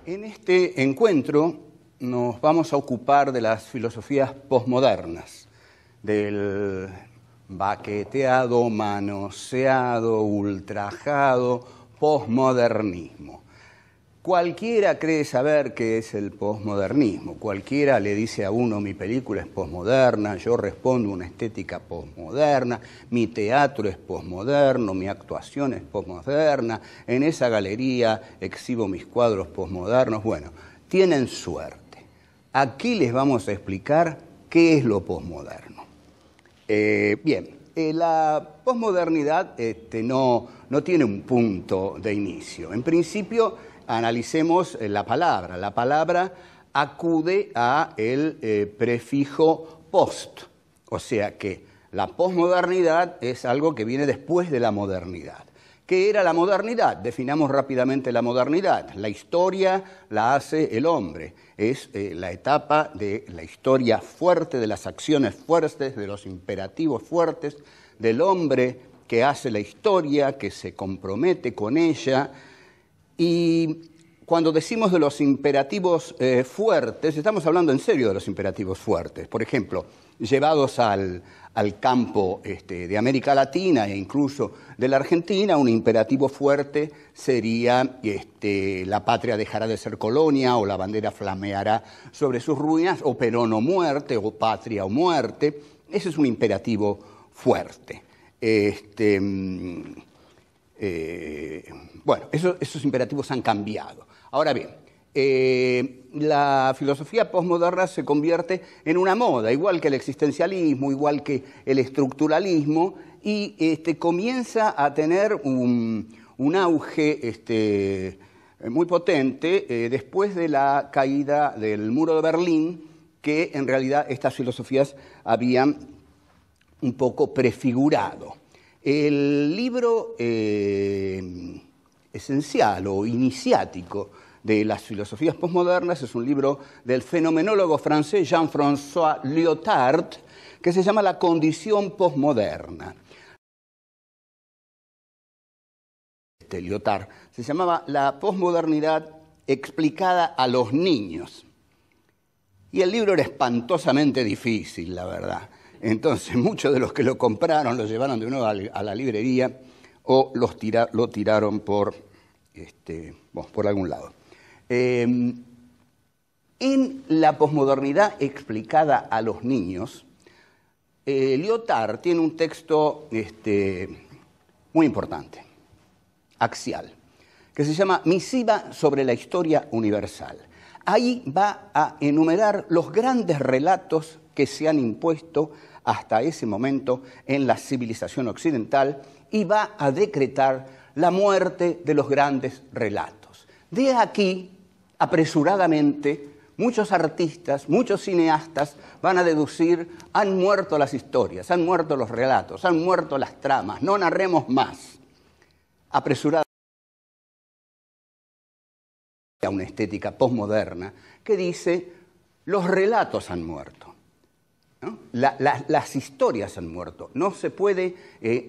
En este encuentro nos vamos a ocupar de las filosofías posmodernas, del baqueteado, manoseado, ultrajado posmodernismo. Cualquiera cree saber qué es el posmodernismo, cualquiera le dice a uno mi película es posmoderna, yo respondo una estética posmoderna, mi teatro es posmoderno, mi actuación es posmoderna, en esa galería exhibo mis cuadros posmodernos. Bueno, tienen suerte. Aquí les vamos a explicar qué es lo posmoderno. La posmodernidad no tiene un punto de inicio. En principio, analicemos la palabra. La palabra acude a el prefijo post, o sea que la posmodernidad es algo que viene después de la modernidad. ¿Qué era la modernidad? Definamos rápidamente la modernidad. La historia la hace el hombre. Es la etapa de la historia fuerte, de las acciones fuertes, de los imperativos fuertes, del hombre que hace la historia, que se compromete con ella. Y cuando decimos de los imperativos fuertes, estamos hablando en serio de los imperativos fuertes. Por ejemplo, llevados al campo de América Latina e incluso de la Argentina, un imperativo fuerte sería la patria dejará de ser colonia, o la bandera flameará sobre sus ruinas, o Perón o muerte, o patria o muerte. Ese es un imperativo fuerte. Esos imperativos han cambiado. Ahora bien, la filosofía posmoderna se convierte en una moda, igual que el existencialismo, igual que el estructuralismo, y comienza a tener un auge muy potente después de la caída del muro de Berlín, que en realidad estas filosofías habían un poco prefigurado. El libro esencial o iniciático de las filosofías posmodernas es un libro del fenomenólogo francés Jean-François Lyotard, que se llama La condición posmoderna. Lyotard se llamaba La posmodernidad explicada a los niños. Y el libro era espantosamente difícil, la verdad. Entonces, muchos de los que lo compraron lo llevaron de nuevo a la librería o lo tiraron por algún lado. En la posmodernidad explicada a los niños, Lyotard tiene un texto muy importante, axial, que se llama Misiva sobre la historia universal. Ahí va a enumerar los grandes relatos que se han impuesto hasta ese momento en la civilización occidental y va a decretar la muerte de los grandes relatos. De aquí, apresuradamente, muchos artistas, muchos cineastas van a deducir: han muerto las historias, han muerto los relatos, han muerto las tramas, no narremos más. Apresuradamente, a una estética posmoderna que dice: los relatos han muerto. ¿No? Las historias han muerto, no se puede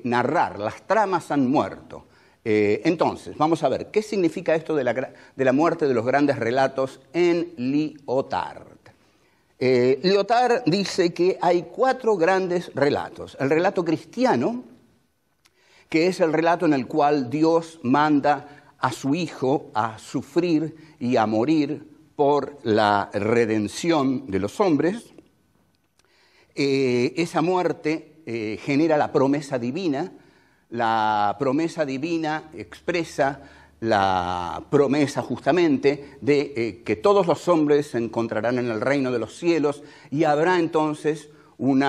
narrar, las tramas han muerto. Entonces, vamos a ver, ¿qué significa esto de la muerte de los grandes relatos en Lyotard? Lyotard dice que hay 4 grandes relatos. El relato cristiano, que es el relato en el cual Dios manda a su Hijo a sufrir y a morir por la redención de los hombres. Esa muerte genera la promesa divina. La promesa divina expresa la promesa justamente de que todos los hombres se encontrarán en el reino de los cielos y habrá entonces un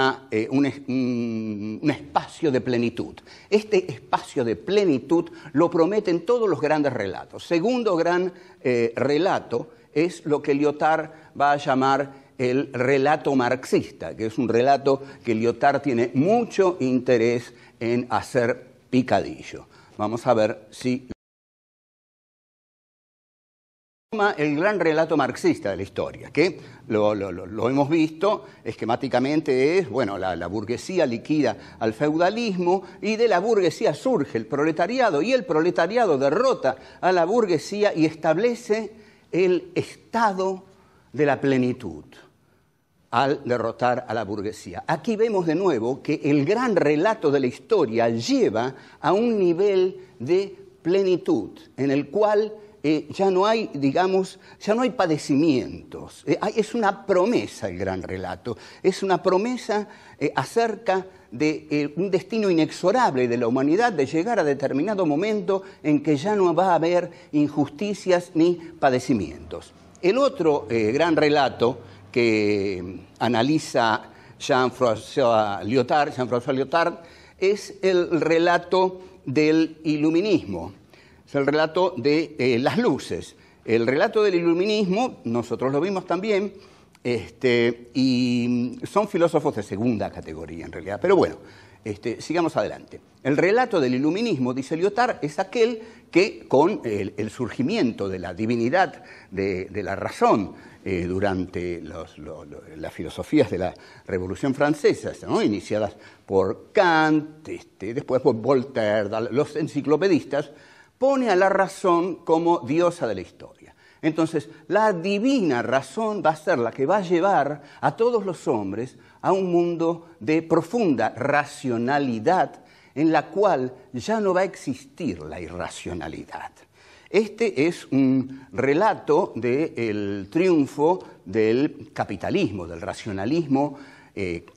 espacio de plenitud. Este espacio de plenitud lo prometen todos los grandes relatos. Segundo gran relato es lo que Lyotard va a llamar el relato marxista, que es un relato que Lyotard tiene mucho interés en hacer picadillo. Vamos a ver si el gran relato marxista de la historia, que lo hemos visto esquemáticamente, es, bueno, la burguesía liquida al feudalismo y de la burguesía surge el proletariado y el proletariado derrota a la burguesía y establece el estado de la plenitud al derrotar a la burguesía. Aquí vemos de nuevo que el gran relato de la historia lleva a un nivel de plenitud en el cual ya no hay, digamos, ya no hay padecimientos. Es una promesa el gran relato, es una promesa acerca de un destino inexorable de la humanidad, de llegar a determinado momento en que ya no va a haber injusticias ni padecimientos. El otro gran relato que analiza Jean-François Lyotard es el relato del iluminismo, es el relato de las luces. El relato del iluminismo, nosotros lo vimos también, y son filósofos de segunda categoría en realidad, pero bueno, sigamos adelante. El relato del iluminismo, dice Lyotard, es aquel que con el surgimiento de la divinidad de la razón durante las filosofías de la Revolución Francesa, ¿no?, iniciadas por Kant, después por Voltaire, los enciclopedistas, pone a la razón como diosa de la historia. Entonces, la divina razón va a ser la que va a llevar a todos los hombres a un mundo de profunda racionalidad en la cual ya no va a existir la irracionalidad. Este es un relato del triunfo del capitalismo, del racionalismo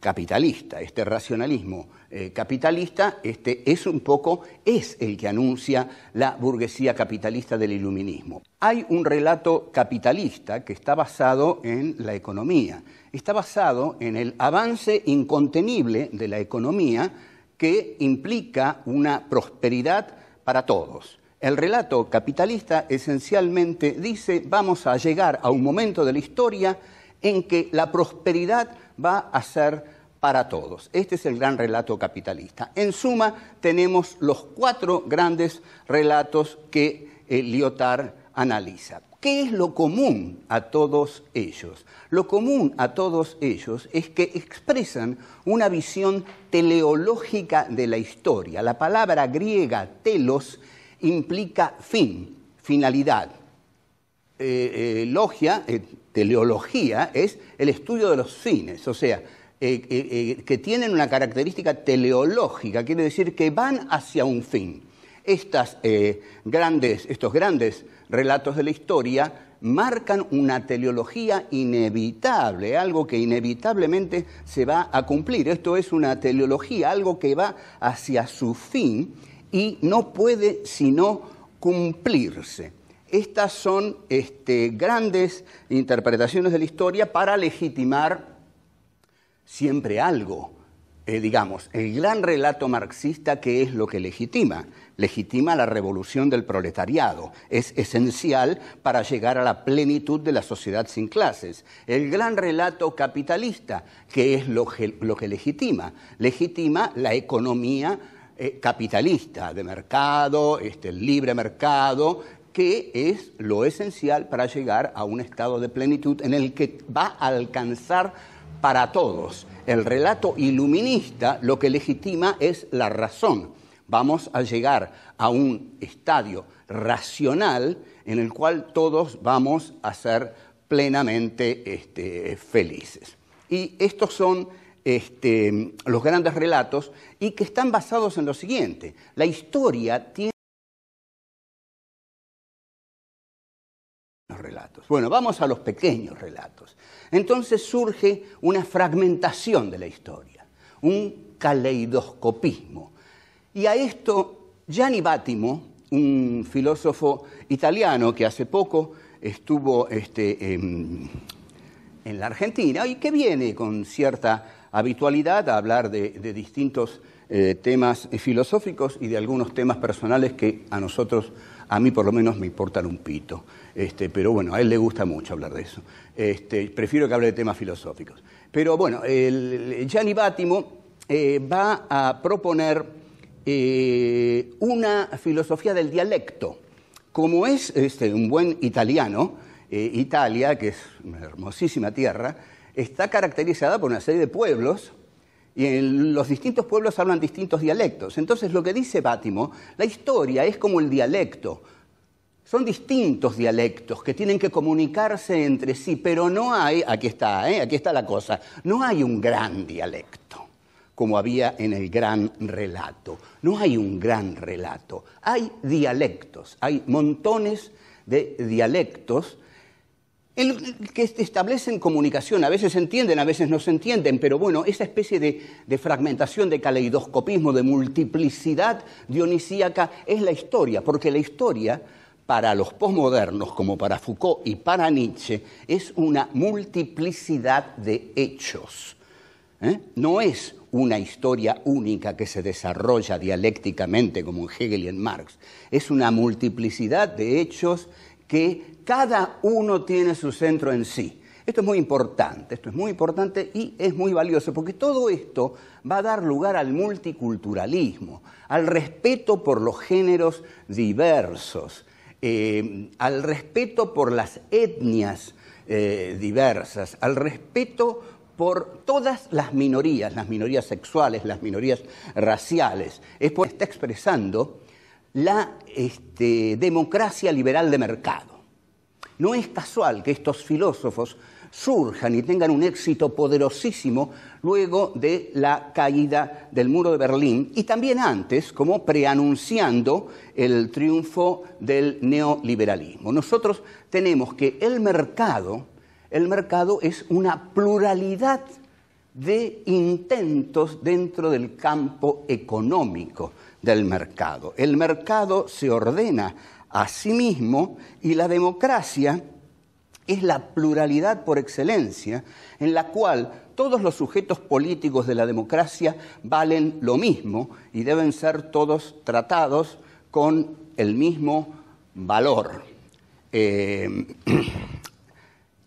capitalista. Este racionalismo capitalista es el que anuncia la burguesía capitalista del iluminismo. Hay un relato capitalista que está basado en la economía, está basado en el avance incontenible de la economía que implica una prosperidad para todos. El relato capitalista esencialmente dice: vamos a llegar a un momento de la historia en que la prosperidad va a ser para todos. Este es el gran relato capitalista. En suma, tenemos los 4 grandes relatos que Lyotard analiza. ¿Qué es lo común a todos ellos? Lo común a todos ellos es que expresan una visión teleológica de la historia. La palabra griega telos implica fin, finalidad. Teleología es el estudio de los fines, o sea, que tienen una característica teleológica, quiere decir que van hacia un fin. Estos grandes relatos de la historia marcan una teleología inevitable, algo que inevitablemente se va a cumplir. Esto es una teleología, algo que va hacia su fin y no puede sino cumplirse. Estas son grandes interpretaciones de la historia para legitimar siempre algo. Digamos, el gran relato marxista, ¿qué es lo que legitima? Legitima la revolución del proletariado. Es esencial para llegar a la plenitud de la sociedad sin clases. El gran relato capitalista, ¿qué es lo que legitima? Legitima la economía capitalista, de mercado, el libre mercado, que es lo esencial para llegar a un estado de plenitud en el que va a alcanzar para todos. El relato iluminista lo que legitima es la razón. Vamos a llegar a un estadio racional en el cual todos vamos a ser plenamente felices. Y estos son los grandes relatos y que están basados en lo siguiente. La historia tiene relatos. Bueno, vamos a los pequeños relatos. Entonces surge una fragmentación de la historia, un caleidoscopismo. Y a esto Gianni Vattimo, un filósofo italiano que hace poco estuvo en la Argentina y que viene con cierta habitualidad a hablar de distintos temas filosóficos y de algunos temas personales que a mí por lo menos me importan un pito. Pero bueno, a él le gusta mucho hablar de eso. Prefiero que hable de temas filosóficos. Pero bueno, Gianni Vattimo va a proponer una filosofía del dialecto. Como es un buen italiano, Italia, que es una hermosísima tierra, está caracterizada por una serie de pueblos y en los distintos pueblos hablan distintos dialectos. Entonces, lo que dice Vattimo, la historia es como el dialecto. Son distintos dialectos que tienen que comunicarse entre sí, pero no hay, aquí está la cosa, no hay un gran dialecto, como había en el gran relato. No hay un gran relato, hay dialectos, hay montones de dialectos que establecen comunicación. A veces se entienden, a veces no se entienden, pero bueno, esa especie de fragmentación, de caleidoscopismo, de multiplicidad dionisíaca es la historia, porque la historia, para los posmodernos, como para Foucault y para Nietzsche, es una multiplicidad de hechos. No es una historia única que se desarrolla dialécticamente como en Hegel y en Marx. Es una multiplicidad de hechos que cada uno tiene su centro en sí. Esto es muy importante y es muy valioso, porque todo esto va a dar lugar al multiculturalismo, al respeto por los géneros diversos, al respeto por las etnias diversas, al respeto por todas las minorías sexuales, las minorías raciales. Es porque está expresando la democracia liberal de mercado. No es casual que estos filósofos surjan y tengan un éxito poderosísimo luego de la caída del muro de Berlín y también antes, como preanunciando el triunfo del neoliberalismo. Nosotros tenemos que el mercado es una pluralidad de intentos dentro del campo económico del mercado. El mercado se ordena a sí mismo y la democracia es la pluralidad por excelencia en la cual todos los sujetos políticos de la democracia valen lo mismo y deben ser todos tratados con el mismo valor.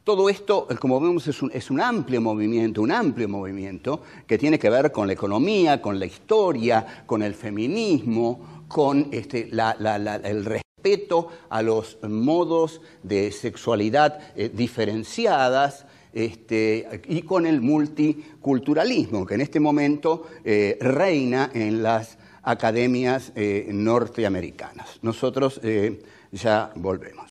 Todo esto, como vemos, es un amplio movimiento que tiene que ver con la economía, con la historia, con el feminismo, con el respeto a los modos de sexualidad diferenciadas y con el multiculturalismo, que en este momento reina en las academias norteamericanas. Nosotros ya volvemos.